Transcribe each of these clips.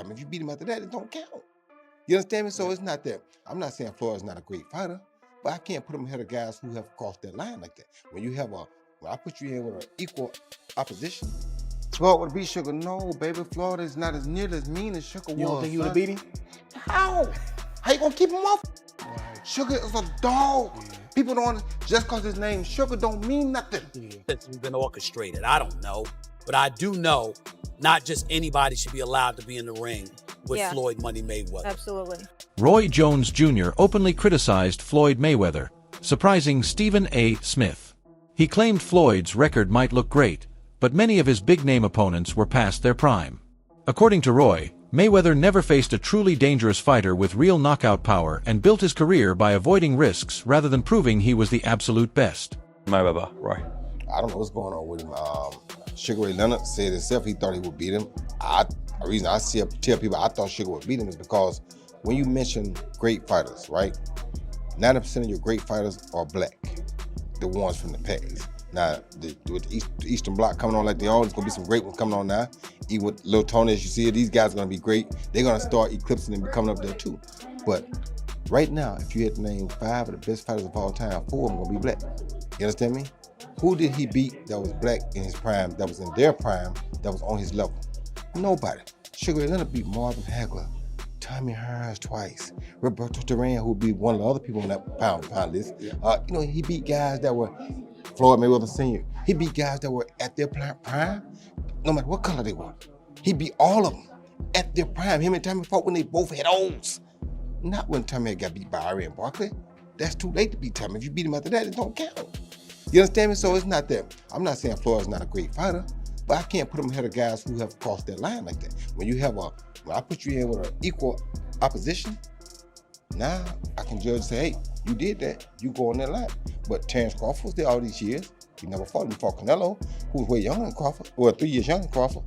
time. If you beat him after that, it don't count. You understand me? So it's not that. I'm not saying Floyd's not a great fighter, but I can't put him ahead of guys who have crossed that line like that. When I put you in with an equal opposition, Floyd would beat Sugar. No, baby, Floyd is not as near as mean as Sugar was. You don't think you would have beat him? How? How you gonna keep him off? Right. Sugar is a dog. Yeah. People don't, just cause his name Sugar don't mean nothing. Yeah. It's been orchestrated. I don't know. But I do know not just anybody should be allowed to be in the ring with Floyd Money Mayweather. Absolutely. Roy Jones Jr. openly criticized Floyd Mayweather, surprising Stephen A. Smith. He claimed Floyd's record might look great, but many of his big-name opponents were past their prime. According to Roy, Mayweather never faced a truly dangerous fighter with real knockout power and built his career by avoiding risks rather than proving he was the absolute best. Mayweather, Roy. I don't know what's going on with him. Sugar Ray Leonard said himself he thought he would beat him. The reason I tell people I thought Sugar would beat him is because when you mention great fighters, right? 90% of your great fighters are black, the ones from the past. Now, with the Eastern Bloc coming on like they are, there's gonna be some great ones coming on now. Even with Lil Tony, as you see, these guys are gonna be great. They're gonna start eclipsing and coming up there too. But right now, if you had to name 5 of the best fighters of all time, 4 of them gonna be black. You understand me? Who did he beat that was black in his prime, that was in their prime, that was on his level? Nobody. Sugar Ray Leonard beat Marvin Hagler, Tommy Hearns twice, Roberto Duran, who would be one of the other people on that pound list. He beat guys that were Floyd Mayweather Sr. He beat guys that were at their prime, no matter what color they were. He beat all of them at their prime. Him and Tommy fought when they both had O's. Not when Tommy got beat by Ari and Barkley. That's too late to beat Tommy. If you beat him after that, it don't count. You understand me? So it's not that. I'm not saying Floyd's not a great fighter, but I can't put him ahead of guys who have crossed that line like that. When I put you in with an equal opposition, now I can judge and say, hey, you did that, you go on that line. But Terrence Crawford was there all these years. He never fought him. He fought Canelo, who was way younger than Crawford, or 3 years younger than Crawford.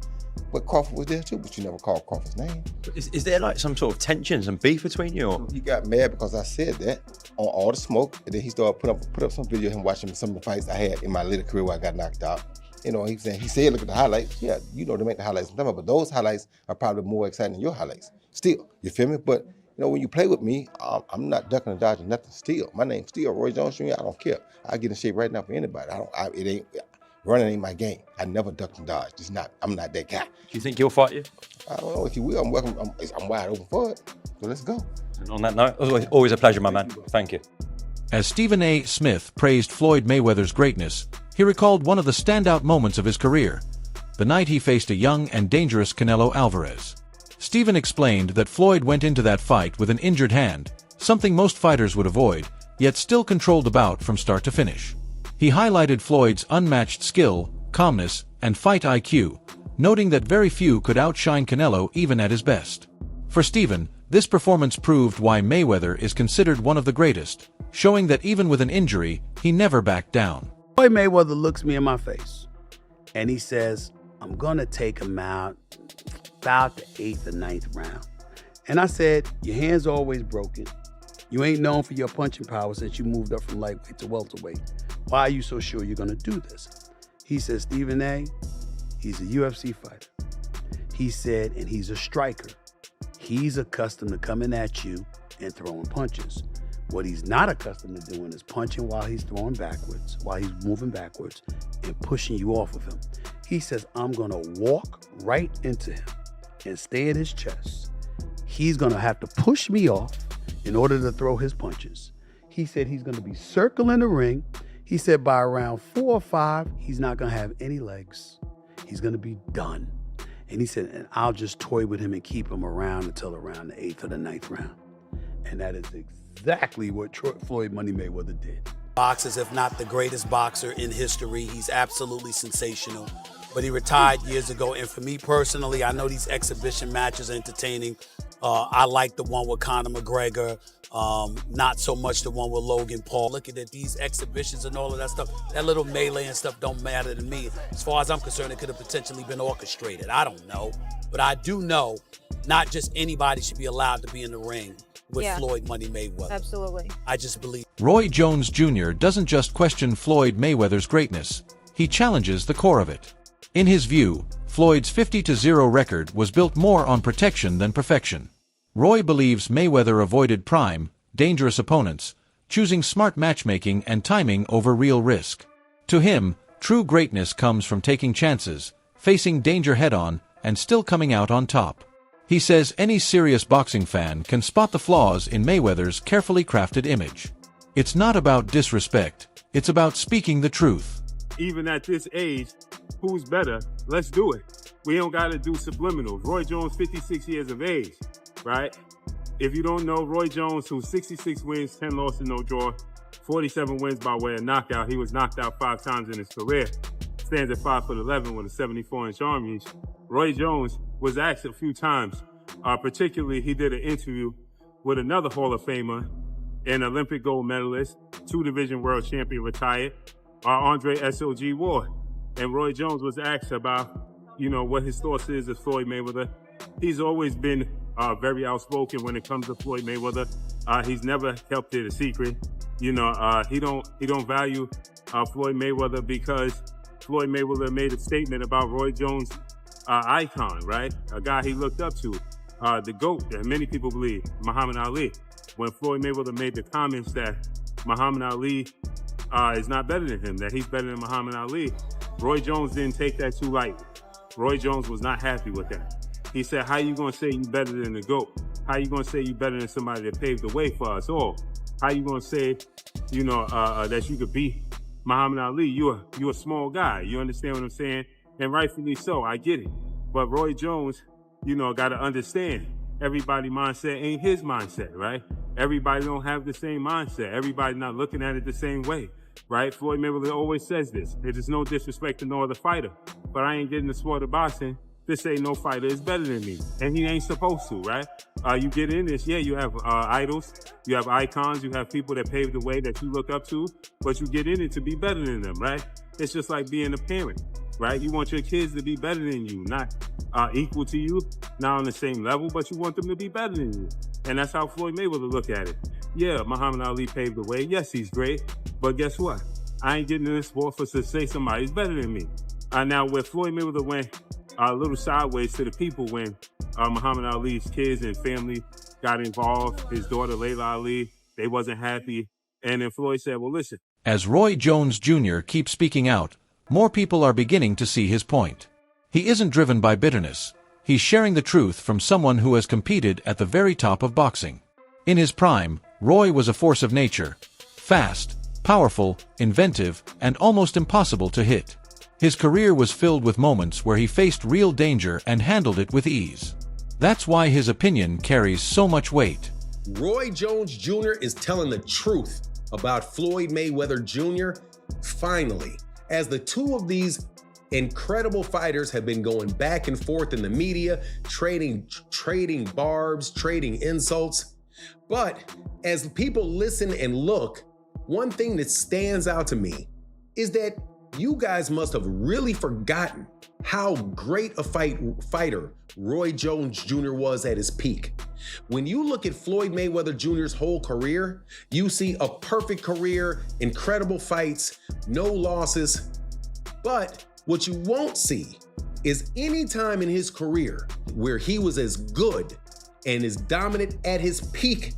But Crawford was there too, but you never called Crawford's name. Is there like some sort of tensions and beef between you? Or? He got mad because I said that on All the Smoke, and then he started put up some video of him watching some of the fights I had in my later career where I got knocked out. He said, look at the highlights. Yeah, they make the highlights, but those highlights are probably more exciting than your highlights. Still, you feel me? But when you play with me, I'm not ducking or dodging nothing. Still, my name's still Roy Jones Jr. I don't care. I get in shape right now for anybody. Running ain't my game. I never ducked and dodged. I'm not that guy. Do you think he'll fight you? I don't know if he will. I'm wide open for it. So let's go. And on that note, always a pleasure, my man. Thank you. As Stephen A. Smith praised Floyd Mayweather's greatness, he recalled one of the standout moments of his career, the night he faced a young and dangerous Canelo Alvarez. Stephen explained that Floyd went into that fight with an injured hand, something most fighters would avoid, yet still controlled the bout from start to finish. He highlighted Floyd's unmatched skill, calmness, and fight IQ, noting that very few could outshine Canelo even at his best. For Stephen, this performance proved why Mayweather is considered one of the greatest, showing that even with an injury, he never backed down. Floyd Mayweather looks me in my face, and he says, I'm gonna take him out about the 8th or 9th round. And I said, your hand's always broken. You ain't known for your punching power since you moved up from lightweight to welterweight. Why are you so sure you're gonna do this? He said, Stephen A., he's a UFC fighter. He said, and he's a striker. He's accustomed to coming at you and throwing punches. What he's not accustomed to doing is punching while he's throwing backwards, while he's moving backwards and pushing you off of him. He says, I'm gonna walk right into him and stay at his chest. He's gonna have to push me off in order to throw his punches. He said he's gonna be circling the ring. He said by around 4 or 5, he's not gonna have any legs. He's gonna be done. And he said, and I'll just toy with him and keep him around until around the 8th or the 9th round. And that is exactly what Floyd Money Mayweather did. Boxers, if not the greatest boxer in history. He's absolutely sensational. But he retired years ago, and for me personally, I know these exhibition matches are entertaining. I like the one with Conor McGregor, not so much the one with Logan Paul. Looking at these exhibitions and all of that stuff, that little melee and stuff don't matter to me. As far as I'm concerned, it could have potentially been orchestrated. I don't know. But I do know not just anybody should be allowed to be in the ring with Floyd Money Mayweather. Absolutely. I just believe. Roy Jones Jr. doesn't just question Floyd Mayweather's greatness, he challenges the core of it. In his view, Floyd's 50-0 record was built more on protection than perfection. Roy believes Mayweather avoided prime, dangerous opponents, choosing smart matchmaking and timing over real risk. To him, true greatness comes from taking chances, facing danger head-on, and still coming out on top. He says any serious boxing fan can spot the flaws in Mayweather's carefully crafted image. It's not about disrespect, it's about speaking the truth. Even at this age, who's better? Let's do it. We don't got to do subliminals. Roy Jones, 56 years of age, right? If you don't know, Roy Jones, who's 66 wins, 10 losses, no draw, 47 wins by way of knockout. He was knocked out 5 times in his career. Stands at 5'11" with a 74-inch arm reach. Roy Jones was asked a few times, particularly he did an interview with another Hall of Famer, an Olympic gold medalist, 2-division world champion retired, Andre S.O.G. Ward. And Roy Jones was asked about, what his thoughts is of Floyd Mayweather. He's always been very outspoken when it comes to Floyd Mayweather. He's never kept it a secret. He don't value Floyd Mayweather because Floyd Mayweather made a statement about Roy Jones' icon, right? A guy he looked up to, the GOAT that many people believe, Muhammad Ali. When Floyd Mayweather made the comments that Muhammad Ali is not better than him, that he's better than Muhammad Ali, Roy Jones didn't take that too lightly. Roy Jones was not happy with that. He said, how you gonna say you better than the GOAT? How you gonna say you better than somebody that paved the way for us all? How you gonna say, that you could beat Muhammad Ali? You a small guy. You understand what I'm saying? And rightfully so, I get it. But Roy Jones, gotta understand, everybody's mindset ain't his mindset, right? Everybody don't have the same mindset. Everybody not looking at it the same way, right? Floyd Mayweather always says this. It is no disrespect to no other fighter, but I ain't getting the sport of boxing to say no fighter is better than me. And he ain't supposed to, right? You get in this, you have idols, you have icons, you have people that pave the way that you look up to, but you get in it to be better than them, right? It's just like being a parent, right? You want your kids to be better than you, not equal to you, not on the same level, but you want them to be better than you. And that's how Floyd Mayweather look at it. Yeah, Muhammad Ali paved the way. Yes, he's great, but guess what? I ain't getting in this sport for to say somebody's better than me. Now, where Floyd Mayweather went a little sideways to the people when Muhammad Ali's kids and family got involved, his daughter Layla Ali, they wasn't happy. And then Floyd said, well, listen. As Roy Jones Jr. keeps speaking out, more people are beginning to see his point. He isn't driven by bitterness. He's sharing the truth from someone who has competed at the very top of boxing. In his prime, Roy was a force of nature. Fast, powerful, inventive, and almost impossible to hit. His career was filled with moments where he faced real danger and handled it with ease. That's why his opinion carries so much weight. Roy Jones Jr. is telling the truth about Floyd Mayweather Jr. Finally, as the two of these incredible fighters have been going back and forth in the media, trading barbs, trading insults. But as people listen and look, one thing that stands out to me is that you guys must have really forgotten how great a fighter Roy Jones Jr. was at his peak. When you look at Floyd Mayweather Jr.'s whole career, you see a perfect career, incredible fights, no losses. But what you won't see is any time in his career where he was as good and as dominant at his peak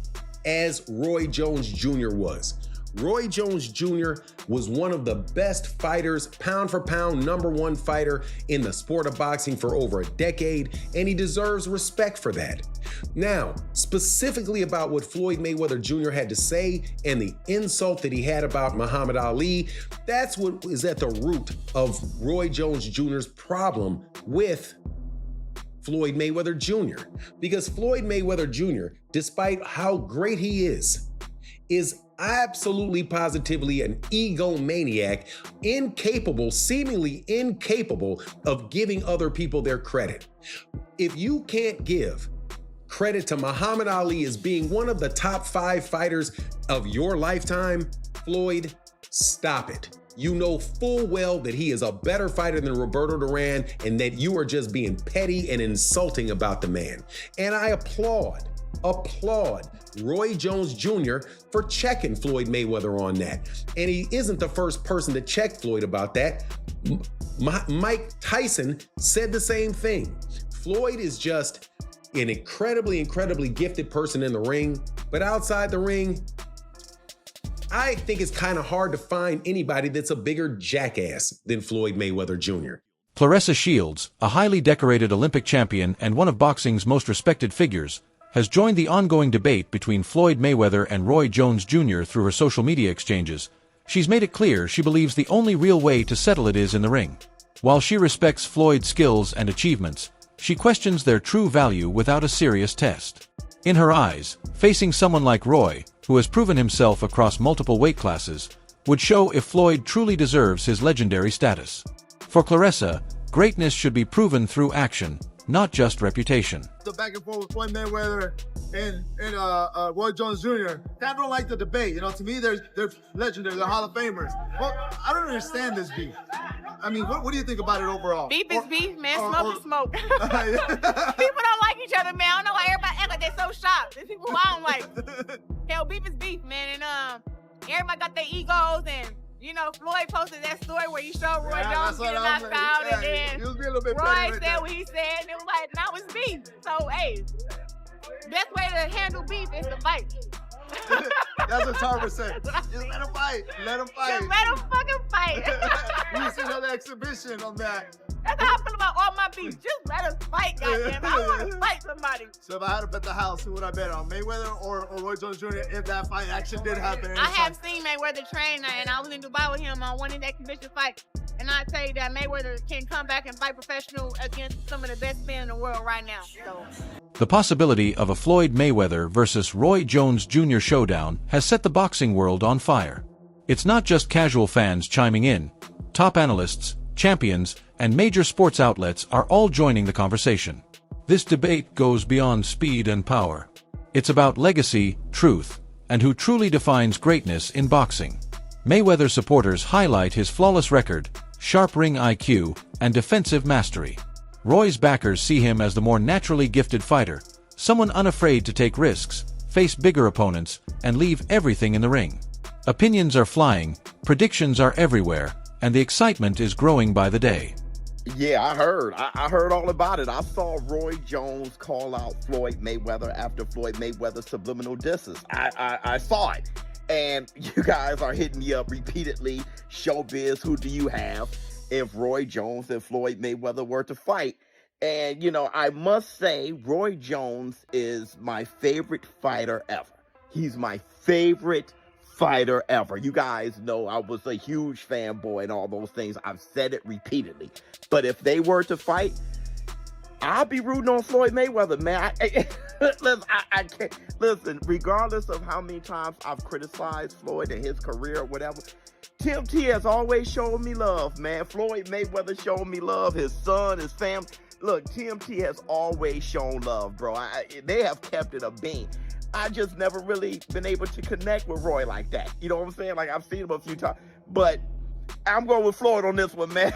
as Roy Jones Jr. was. Roy Jones Jr. was one of the best fighters, pound for pound, #1 fighter in the sport of boxing for over a decade, and he deserves respect for that. Now, specifically about what Floyd Mayweather Jr. had to say and the insult that he had about Muhammad Ali, that's what is at the root of Roy Jones Jr.'s problem with Floyd Mayweather Jr. Because Floyd Mayweather Jr., despite how great he is absolutely positively an egomaniac, seemingly incapable of giving other people their credit. If you can't give credit to Muhammad Ali as being one of the top 5 fighters of your lifetime, Floyd, stop it. You know full well that he is a better fighter than Roberto Duran and that you are just being petty and insulting about the man. And I applaud Roy Jones Jr. for checking Floyd Mayweather on that. And he isn't the first person to check Floyd about that. Mike Tyson said the same thing. Floyd is just an incredibly gifted person in the ring, but outside the ring, I think it's kind of hard to find anybody that's a bigger jackass than Floyd Mayweather Jr. Claressa Shields, a highly decorated Olympic champion and one of boxing's most respected figures, has joined the ongoing debate between Floyd Mayweather and Roy Jones Jr. through her social media exchanges. She's made it clear she believes the only real way to settle it is in the ring. While she respects Floyd's skills and achievements, she questions their true value without a serious test. In her eyes, facing someone like Roy, who has proven himself across multiple weight classes, would show if Floyd truly deserves his legendary status. For Claressa, greatness should be proven through action, not just reputation. The back and forth with Floyd Mayweather and Roy Jones Jr. I don't like the debate. You know, to me, they're legendary, they're Hall of Famers. Well, I don't understand this beef. I mean, what do you think about it overall? Beef is beef, man. Smoke is smoke. People don't like each other, man. I don't know why everybody act like they're so shocked. There's people who I don't like. Hell, beef is beef, man. And everybody got their egos, and you know, Floyd posted that story where he showed Roy Jones getting knocked out, and then Roy said what he said, and it was like, now it's beef. So, hey, best way to handle beef is to fight. That's what Tarver said. Just let him fight. Let him fight. Just let him fucking fight. We see another exhibition on that. That's how I feel about all my beef. Just let us fight, goddamn. I want to fight somebody. So if I had to bet the house, who would I bet on? Mayweather or Roy Jones Jr. if that fight actually did happen? I have seen Mayweather train, and I was in Dubai with him on one of the exhibition fights. And I tell you that Mayweather can come back and fight professional against some of the best men in the world right now. So. The possibility of a Floyd Mayweather versus Roy Jones Jr. showdown has set the boxing world on fire. It's not just casual fans chiming in. Top analysts, champions, and major sports outlets are all joining the conversation. This debate goes beyond speed and power. It's about legacy, truth, and who truly defines greatness in boxing. Mayweather supporters highlight his flawless record, sharp ring IQ, and defensive mastery. Roy's backers see him as the more naturally gifted fighter, someone unafraid to take risks, face bigger opponents, and leave everything in the ring. Opinions are flying, predictions are everywhere, and the excitement is growing by the day. Yeah, I heard all about it. I saw Roy Jones call out Floyd Mayweather after Floyd Mayweather's subliminal disses. I saw it. And you guys are hitting me up repeatedly. Showbiz, who do you have if Roy Jones and Floyd Mayweather were to fight? And, you know, I must say, Roy Jones is my favorite fighter ever. He's my favorite fighter ever. You guys know I was a huge fanboy and all those things. I've said it repeatedly. But if they were to fight, I'll be rooting on Floyd Mayweather, man. I can't. Listen, regardless of how many times I've criticized Floyd and his career or whatever, Tim T has always shown me love, man. Floyd Mayweather showed me love. His son, his family. Look, Tim T has always shown love, bro. They have kept it a bean. I just never really been able to connect with Roy like that. You know what I'm saying? Like, I've seen him a few times. But I'm going with Floyd on this one, man.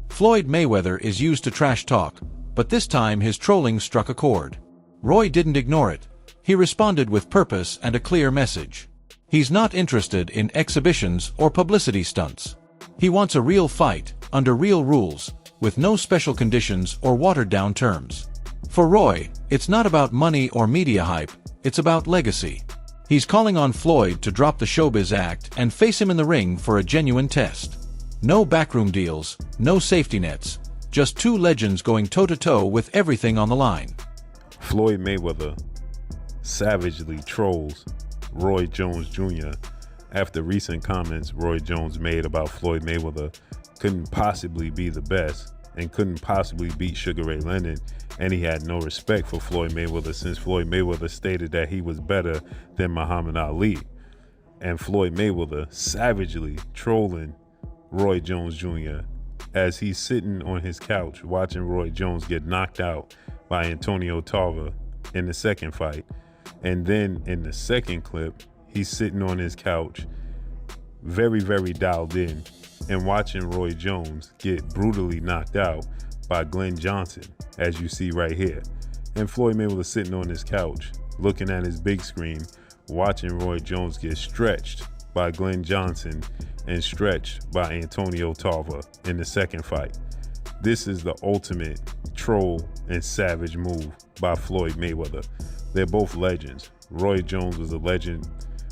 Floyd Mayweather is used to trash talk, but this time his trolling struck a chord. Roy didn't ignore it. He responded with purpose and a clear message. He's not interested in exhibitions or publicity stunts. He wants a real fight, under real rules, with no special conditions or watered-down terms. For Roy, it's not about money or media hype, it's about legacy. He's calling on Floyd to drop the showbiz act and face him in the ring for a genuine test. No backroom deals, no safety nets, just two legends going toe-to-toe with everything on the line. Floyd Mayweather savagely trolls Roy Jones Jr. after recent comments Roy Jones made about Floyd Mayweather couldn't possibly be the best and couldn't possibly beat Sugar Ray Leonard, and he had no respect for Floyd Mayweather since Floyd Mayweather stated that he was better than Muhammad Ali. And Floyd Mayweather savagely trolling Roy Jones Jr. as he's sitting on his couch watching Roy Jones get knocked out by Antonio Tarver in the second fight. And then in the second clip, he's sitting on his couch, very, very dialed in, and watching Roy Jones get brutally knocked out by Glenn Johnson, as you see right here. And Floyd Mayweather sitting on his couch, looking at his big screen, watching Roy Jones get stretched by Glenn Johnson and Stretch by Antonio Tarver in the second fight. This is the ultimate troll and savage move by Floyd Mayweather. They're both legends. Roy Jones was a legend.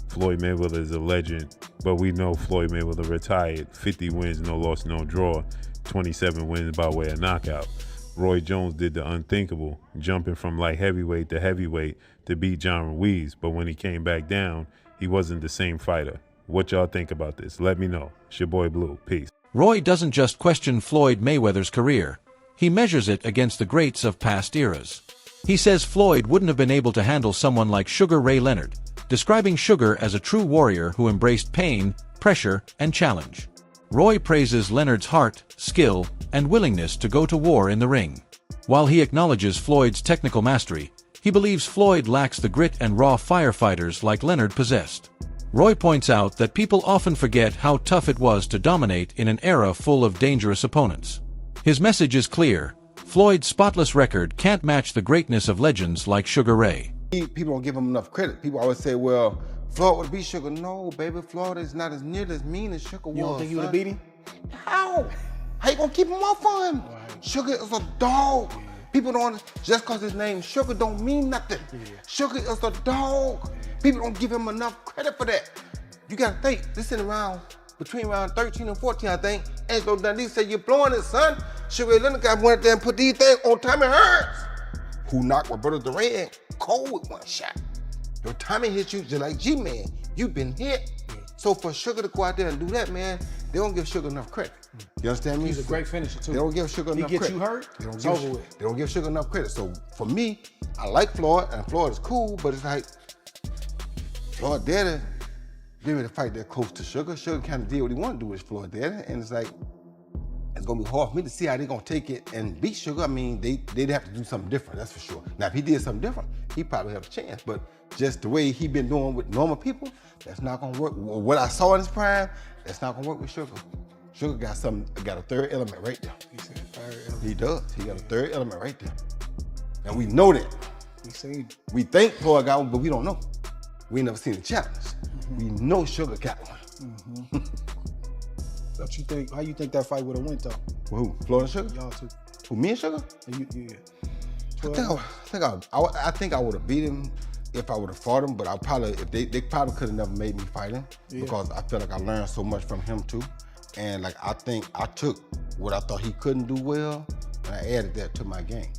Floyd Mayweather is a legend. But we know Floyd Mayweather retired. 50 wins, no loss, no draw. 27 wins by way of knockout. Roy Jones did the unthinkable, jumping from light heavyweight to heavyweight to beat John Ruiz. But when he came back down, he wasn't the same fighter. What y'all think about this? Let me know. It's your boy Blue. Peace. Roy doesn't just question Floyd Mayweather's career. He measures it against the greats of past eras. He says Floyd wouldn't have been able to handle someone like Sugar Ray Leonard, describing Sugar as a true warrior who embraced pain, pressure, and challenge. Roy praises Leonard's heart, skill, and willingness to go to war in the ring. While he acknowledges Floyd's technical mastery, he believes Floyd lacks the grit and raw firefighters like Leonard possessed. Roy points out that people often forget how tough it was to dominate in an era full of dangerous opponents. His message is clear: Floyd's spotless record can't match the greatness of legends like Sugar Ray. People don't give him enough credit. People always say, well, Floyd would beat Sugar. No, baby, Floyd is not as nearly as mean as Sugar was. You don't think he would have beat him? How? How you gonna keep him off of him? Right. Sugar is a dog. Yeah. People don't, just cause his name Sugar don't mean nothing. Yeah. Sugar is a dog. Yeah. People don't give him enough credit for that. You gotta think, this is around, between round 13 and 14, I think. Angelo Dundee said, you're blowing it, son. Sugar Ray Leonard got went up there and put these things on Tommy Hearns, who knocked Roberto Duran cold with one shot. Your Tommy hit you just like G-Man. You've been hit. So for Sugar to go out there and do that, man, they don't give Sugar enough credit. You understand me? He's a great finisher too. They don't give Sugar enough credit. He gets you hurt, it's over with. They don't give Sugar enough credit. So for me, I like Floyd, and Floyd is cool, but it's like, Floyd Daddy didn't really fight that close to Sugar. Sugar kind of did what he wanted to do with Floyd Daddy, and it's like, it's gonna be hard for me to see how they're gonna take it and beat Sugar. I mean, they'd have to do something different, that's for sure. Now, if he did something different, he probably have a chance, but just the way he been doing with normal people, that's not gonna work. What I saw in his prime, that's not gonna work with Sugar. Sugar got a third element right there. He said third element. He does, he got a third element right there. And we know that. We think Floyd got one, but we don't know. We ain't never seen a challenge. Mm-hmm. We know Sugar got one. Mm-hmm. What you think? How you think that fight would have went though? Who? Floyd and Sugar? Y'all two. Who? Me and Sugar? Yeah. I think I would have beat him if I would have fought him, but I probably, if they probably could have never made me fight him because I feel like I learned so much from him too. And like, I think I took what I thought he couldn't do well and I added that to my game.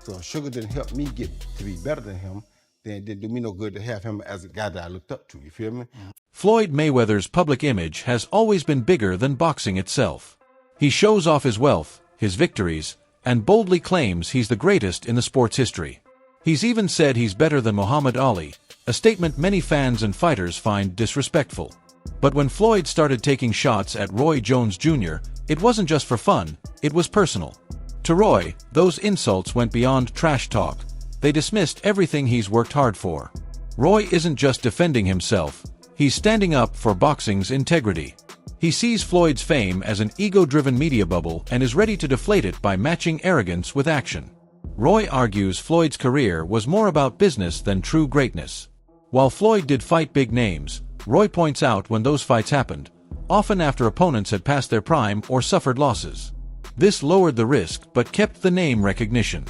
So if Sugar didn't help me get to be better than him, then it didn't do me no good to have him as a guy that I looked up to, you feel me? Floyd Mayweather's public image has always been bigger than boxing itself. He shows off his wealth, his victories, and boldly claims he's the greatest in the sport's history. He's even said he's better than Muhammad Ali, a statement many fans and fighters find disrespectful. But when Floyd started taking shots at Roy Jones Jr., it wasn't just for fun, it was personal. To Roy, those insults went beyond trash talk. They dismissed everything he's worked hard for. Roy isn't just defending himself, he's standing up for boxing's integrity. He sees Floyd's fame as an ego-driven media bubble and is ready to deflate it by matching arrogance with action. Roy argues Floyd's career was more about business than true greatness. While Floyd did fight big names, Roy points out when those fights happened, often after opponents had passed their prime or suffered losses. This lowered the risk but kept the name recognition.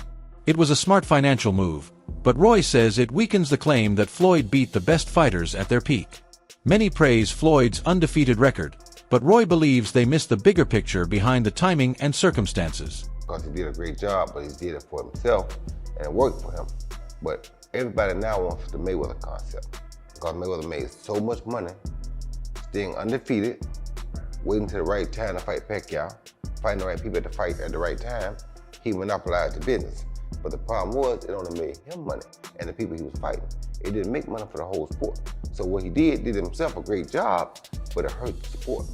It was a smart financial move, but Roy says it weakens the claim that Floyd beat the best fighters at their peak. Many praise Floyd's undefeated record, but Roy believes they miss the bigger picture behind the timing and circumstances. Because he did a great job, but he did it for himself, and it worked for him. But everybody now wants the Mayweather concept, because Mayweather made so much money, staying undefeated, waiting till the right time to fight Pacquiao, finding the right people to fight at the right time. He monopolized the business. But the problem was, it only made him money and the people he was fighting. It didn't make money for the whole sport. So what he did himself a great job, but it hurt the sport.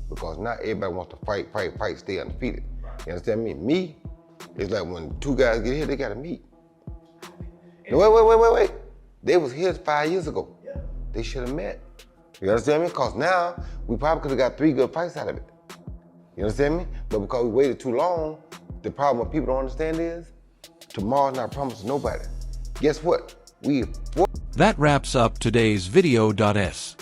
Because not everybody wants to fight, stay undefeated. You understand me? Me, it's like when two guys get here, they gotta meet. No, wait. They was here 5 years ago. They should have met. You understand me? Because now, we probably could have got 3 good fights out of it. You understand me? But because we waited too long, the problem what people don't understand is, tomorrow's not promised to nobody. Guess what? That wraps up today's video.s.